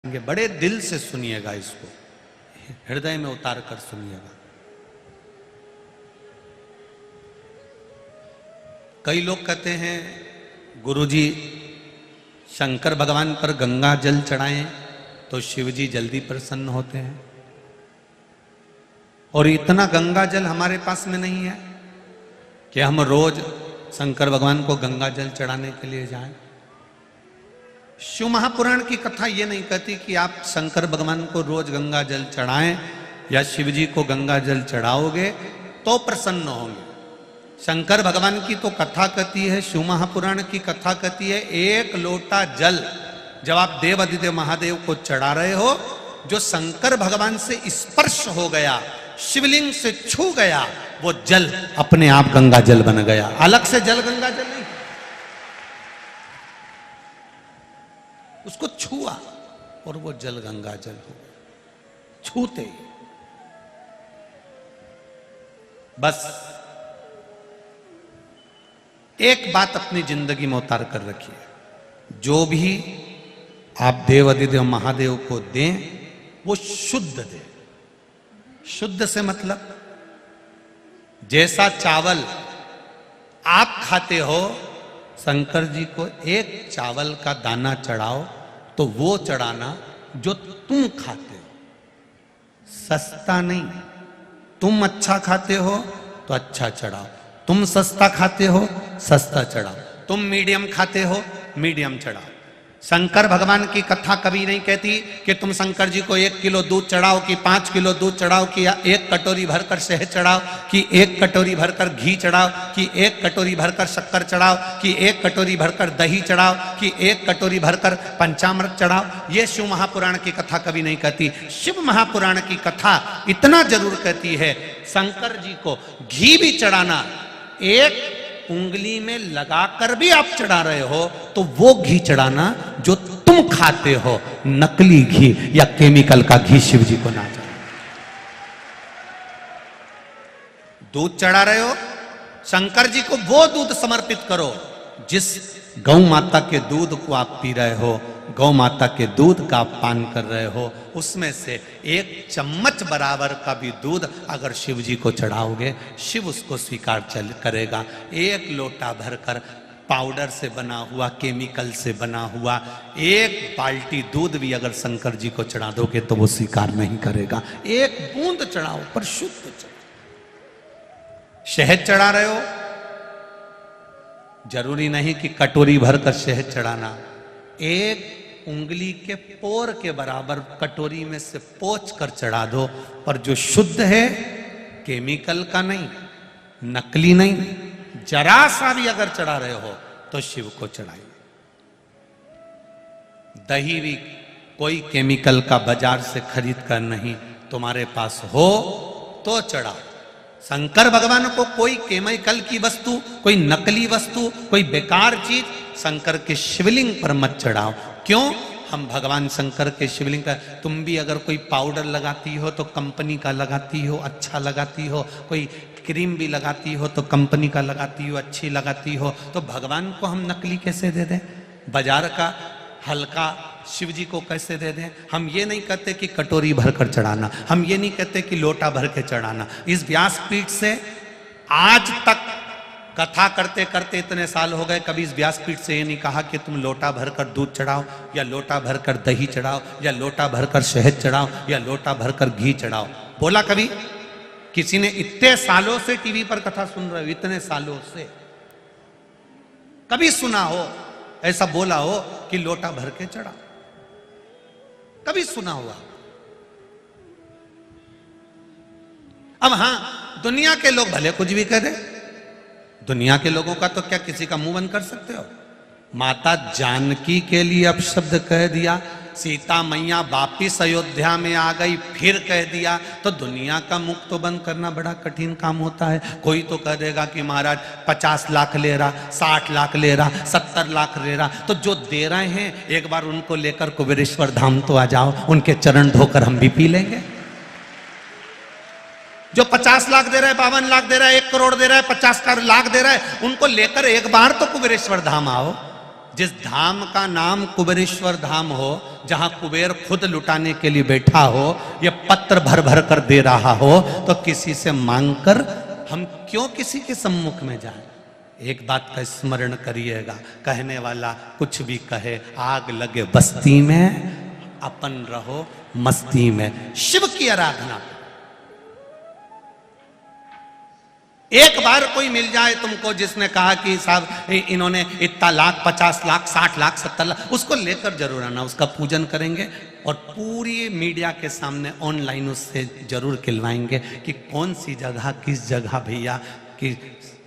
बड़े दिल से सुनिएगा, इसको हृदय में उतार कर सुनिएगा। कई लोग कहते हैं गुरुजी शंकर भगवान पर गंगा जल चढ़ाएं तो शिव जी जल्दी प्रसन्न होते हैं, और इतना गंगा जल हमारे पास में नहीं है कि हम रोज शंकर भगवान को गंगा जल चढ़ाने के लिए जाएं। शिव महापुराण की कथा ये नहीं कहती कि आप शंकर भगवान को रोज गंगा जल चढ़ाएं या शिव जी को गंगा जल चढ़ाओगे तो प्रसन्न होंगे। शंकर भगवान की तो कथा कहती है, शिव महापुराण की कथा कहती है, एक लोटा जल जब आप देवादिदेव महादेव को चढ़ा रहे हो, जो शंकर भगवान से स्पर्श हो गया, शिवलिंग से छू गया, वो जल अपने आप गंगा जल बन गया। अलग से जल गंगा जल नहीं, उसको छुआ और वो जल गंगा जल हो गया छूते ही। बस एक बात अपनी जिंदगी में उतार कर रखिए, जो भी आप देव अधिदेव महादेव को दें वो शुद्ध दें। शुद्ध से मतलब जैसा चावल आप खाते हो, शंकर जी को एक चावल का दाना चढ़ाओ तो वो चढ़ाना जो तुम खाते हो, सस्ता नहीं। तुम अच्छा खाते हो तो अच्छा चढ़ाओ, तुम सस्ता खाते हो सस्ता चढ़ाओ, तुम मीडियम खाते हो मीडियम चढ़ाओ। शंकर भगवान की कथा कभी नहीं कहती कि तुम शंकर जी को 1 किलो दूध चढ़ाओ, कि 5 किलो दूध चढ़ाओ, कि 1 कटोरी भरकर शहद चढ़ाओ, कि 1 कटोरी भरकर घी चढ़ाओ, कि 1 कटोरी भरकर शक्कर चढ़ाओ, कि 1 कटोरी भरकर दही चढ़ाओ, कि 1 कटोरी भरकर पंचामृत चढ़ाओ। ये शिव महापुराण की कथा कभी नहीं कहती। शिव महापुराण की कथा इतना जरूर कहती है, शंकर जी को घी भी चढ़ाना, एक उंगली में लगाकर भी आप चढ़ा रहे हो तो वो घी चढ़ाना जो तुम खाते हो, नकली घी या केमिकल का घी शिव जी को ना चढ़ाना। दूध चढ़ा रहे हो, शंकर जी को वो दूध समर्पित करो जिस गौ माता के दूध को आप पी रहे हो, गौ माता के दूध का आप पान कर रहे हो, उसमें से 1 चम्मच बराबर का भी दूध अगर शिव जी को चढ़ाओगे, शिव उसको स्वीकार करेगा। 1 लोटा भरकर पाउडर से बना हुआ, केमिकल से बना हुआ 1 बाल्टी दूध भी अगर शंकर जी को चढ़ा दोगे तो वो स्वीकार नहीं करेगा। 1 बूंद चढ़ाओ पर शुद्ध चढ़ाओ। शहद चढ़ा रहे हो, जरूरी नहीं कि कटोरी भरकर शहद चढ़ाना, 1 उंगली के पोर के बराबर कटोरी में से पोंछ कर चढ़ा दो, पर जो शुद्ध है, केमिकल का नहीं, नकली नहीं, जरा सा भी अगर चढ़ा रहे हो तो शिव को चढ़ाइए। दही भी कोई केमिकल का बाजार से खरीद कर नहीं, तुम्हारे पास हो तो चढ़ाओ। शंकर भगवान को कोई केमिकल की वस्तु, कोई नकली वस्तु, कोई बेकार चीज शंकर के शिवलिंग पर मत चढ़ाओ। क्यों? हम भगवान शंकर के शिवलिंग का, तुम भी अगर कोई पाउडर लगाती हो तो कंपनी का लगाती हो, अच्छा लगाती हो, कोई क्रीम भी लगाती हो तो कंपनी का लगाती हो, अच्छी लगाती हो, तो भगवान को हम नकली कैसे दे दें? बाजार का हल्का शिव जी को कैसे दे दें? हम ये नहीं कहते कि कटोरी भरकर चढ़ाना, हम ये नहीं कहते कि लोटा भर के चढ़ाना। इस व्यासपीठ से आज तक कथा करते करते इतने साल हो गए, कभी इस व्यासपीठ से ये नहीं कहा कि तुम लोटा भरकर दूध चढ़ाओ, या लोटा भरकर दही चढ़ाओ, या लोटा भरकर शहद चढ़ाओ, या लोटा भरकर घी चढ़ाओ। बोला कभी किसी ने? इतने सालों से टीवी पर कथा सुन रहे हो, इतने सालों से कभी सुना हो ऐसा बोला हो कि लोटा भर के चढ़ाओ? कभी सुना हुआ? अब हां, दुनिया के लोग भले कुछ भी कह दे, दुनिया के लोगों का तो क्या किसी का मुंह बंद कर सकते हो? माता जानकी के लिए अपशब्द कह दिया, सीता मैया वापिस अयोध्या में आ गई फिर कह दिया, तो दुनिया का मुख तो बंद करना बड़ा कठिन काम होता है। कोई तो कह देगा कि महाराज 50 लाख ले रहा, 60 लाख ले रहा, 70 लाख ले रहा, तो जो दे रहे हैं एक बार उनको लेकर कुबेरेश्वर धाम तो आ जाओ, उनके चरण धोकर हम भी पी लेंगे। जो 50 लाख दे रहा है, 52 लाख दे रहा है, 1 करोड़ दे रहा है, 50 लाख दे रहा है, उनको लेकर एक बार तो कुबेरेश्वर धाम आओ। जिस धाम का नाम कुबेरेश्वर धाम हो, जहां कुबेर खुद लुटाने के लिए बैठा हो, ये पत्र भर भर कर दे रहा हो, तो किसी से मांगकर हम क्यों किसी के सम्मुख में जाएं? एक बात का स्मरण करिएगा, कहने वाला कुछ भी कहे, आग लगे बस्ती में, अपन रहो मस्ती में। शिव की आराधना, एक बार कोई मिल जाए तुमको जिसने कहा कि साहब इन्होंने इतना लाख, 50 लाख, 60 लाख, 70 लाख, उसको लेकर जरूर आना, उसका पूजन करेंगे और पूरी मीडिया के सामने ऑनलाइन उससे जरूर खिलवाएंगे कि कौन सी जगह, किस जगह भैया कि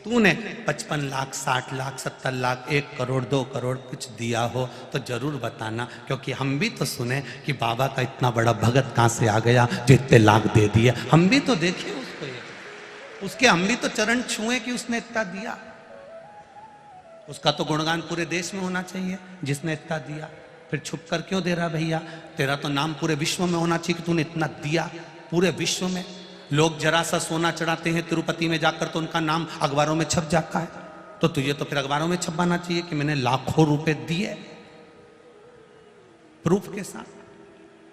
तूने 55 लाख, 60 लाख, 70 लाख, 1 करोड़, 2 करोड़ कुछ दिया हो तो जरूर बताना, क्योंकि हम भी तो सुने कि बाबा का इतना बड़ा भगत कहां से आ गया जो इतने लाख दे दिए। हम भी तो देखे उसको, उसके हम भी तो चरण छुए कि उसने इतना दिया। उसका तो गुणगान पूरे देश में होना चाहिए जिसने इतना दिया। फिर छुप कर क्यों दे रहा भैया? तेरा तो नाम पूरे विश्व में होना चाहिए कि तूने इतना दिया। पूरे विश्व में लोग जरा सा सोना चढ़ाते हैं तिरुपति में जाकर तो उनका नाम अखबारों में छप जाता है, तो तुझे तो फिर अखबारों में छपवाना चाहिए कि मैंने लाखों रुपए दिए, प्रूफ के साथ।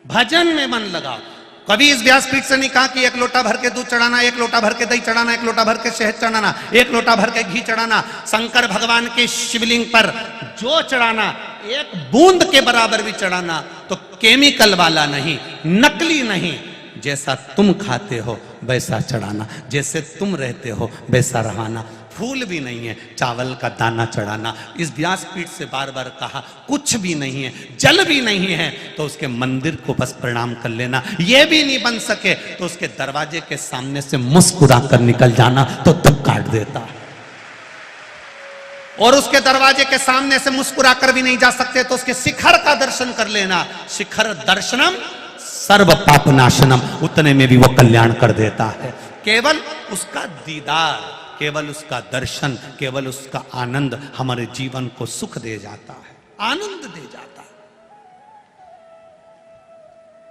भजन में मन लगाओ। कभी इस व्यासपीठ से नहीं कहा कि 1 लोटा भर के दूध चढ़ाना, 1 लोटा भर के दही चढ़ाना, 1 लोटा भर के शहद चढ़ाना, 1 लोटा भर के घी चढ़ाना। शंकर भगवान के शिवलिंग पर जो चढ़ाना, 1 बूंद के बराबर भी चढ़ाना, तो केमिकल वाला नहीं, नकली नहीं। जैसा तुम खाते हो वैसा चढ़ाना, जैसे तुम रहते हो वैसा रहना। फूल भी नहीं है, चावल का दाना चढ़ाना। इस व्यासपीठ से बार बार कहा, कुछ भी नहीं है, जल भी नहीं है, तो उसके मंदिर को बस प्रणाम कर लेना। ये भी नहीं बन सके तो उसके दरवाजे के सामने से मुस्कुरा कर निकल जाना, तो तब काट देता है। और उसके दरवाजे के सामने से मुस्कुरा कर भी नहीं जा सकते तो उसके शिखर का दर्शन कर लेना। शिखर दर्शनम सर्व पाप नाशनम, उतने में भी वो कल्याण कर देता है। केवल उसका दीदार, केवल उसका दर्शन, केवल उसका आनंद हमारे जीवन को सुख दे जाता है, आनंद दे जाता है।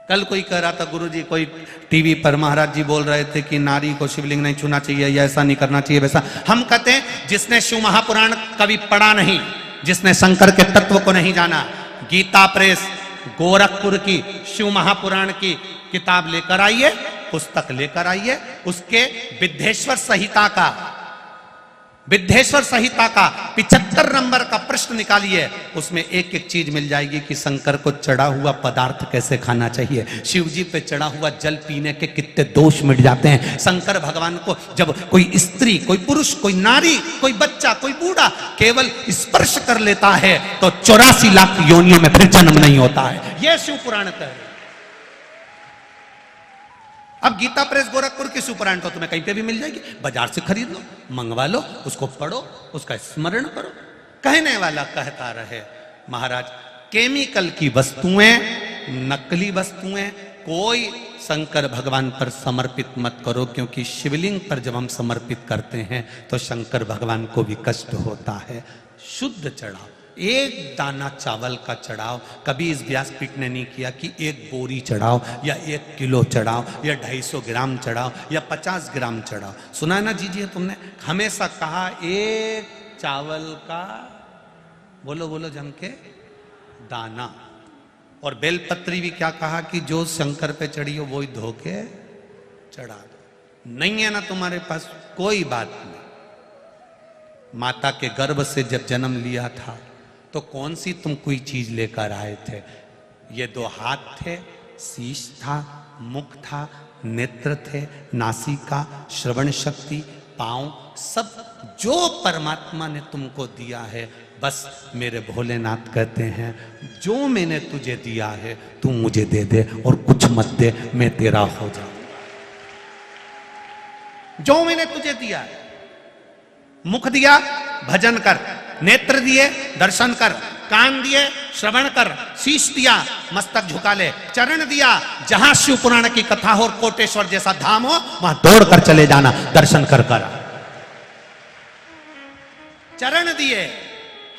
कल कोई कह रहा था, गुरुजी कोई टीवी पर महाराज जी बोल रहे थे कि नारी को शिवलिंग नहीं छूना चाहिए, या ऐसा नहीं करना चाहिए वैसा। हम कहते हैं जिसने शिव महापुराण कभी पढ़ा नहीं, जिसने शंकर के तत्व को नहीं जाना, गीता प्रेस गोरखपुर की शिव महापुराण की किताब लेकर आइए, पुस्तक लेकर आइए, उसके विद्धेश्वर संहिता का 75 नंबर का प्रश्न निकालिए। उसमें एक एक चीज मिल जाएगी कि शंकर को चढ़ा हुआ पदार्थ कैसे खाना चाहिए, शिव जी पे चढ़ा हुआ जल पीने के कितने दोष मिट जाते हैं। शंकर भगवान को जब कोई स्त्री, कोई पुरुष, कोई नारी, कोई बच्चा, कोई बूढ़ा केवल स्पर्श कर लेता है तो 84 लाख योनियों में फिर जन्म नहीं होता है। यह शिव पुराण कह रहे। अब गीता प्रेस गोरखपुर की शिवपुराण तो तुम्हें कहीं पे भी मिल जाएगी, बाजार से खरीद लो, मंगवा लो, उसको पढ़ो, उसका स्मरण करो। कहने वाला कहता रहे, महाराज केमिकल की वस्तुएं, नकली वस्तुएं कोई शंकर भगवान पर समर्पित मत करो, क्योंकि शिवलिंग पर जब हम समर्पित करते हैं तो शंकर भगवान को भी कष्ट होता है। शुद्ध चढ़ाओ, 1 दाना चावल का चढ़ाओ। कभी इस व्यासपीठ ने नहीं किया कि 1 बोरी चढ़ाओ या 1 किलो चढ़ाओ या 250 ग्राम चढ़ाओ या 50 ग्राम चढ़ाओ। सुना है ना जीजिए तुमने, हमेशा कहा 1 चावल का, बोलो बोलो जम के, दाना। और बेलपत्री भी क्या कहा कि जो शंकर पे चढ़ी हो वो ही धो के चढ़ा दो। नहीं है ना तुम्हारे पास, कोई बात नहीं। माता के गर्भ से जब जन्म लिया था तो कौन सी तुम कोई चीज लेकर आए थे? ये 2 हाथ थे, शीश था, मुख था, नेत्र थे, नासिका, श्रवण शक्ति, पांव, सब जो परमात्मा ने तुमको दिया है। बस मेरे भोलेनाथ कहते हैं, जो मैंने तुझे दिया है तू मुझे दे दे और कुछ मत दे, मैं तेरा हो जाऊं। जो मैंने तुझे दिया है, मुख दिया भजन कर, नेत्र दिए दर्शन कर, कान दिए श्रवण कर, शीश दिया मस्तक झुका ले, चरण दिया जहां शिव पुराण की कथा हो और कोटेश्वर जैसा धाम हो वहां दौड़ कर चले जाना, दर्शन कर कर। चरण दिए,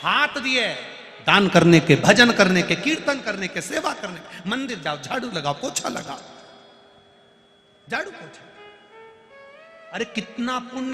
हाथ दिए दान करने के, भजन करने के, कीर्तन करने के, सेवा करने के। मंदिर जाओ, झाड़ू लगाओ, पोछा लगाओ, झाड़ू पोछा। अरे कितना पुण्य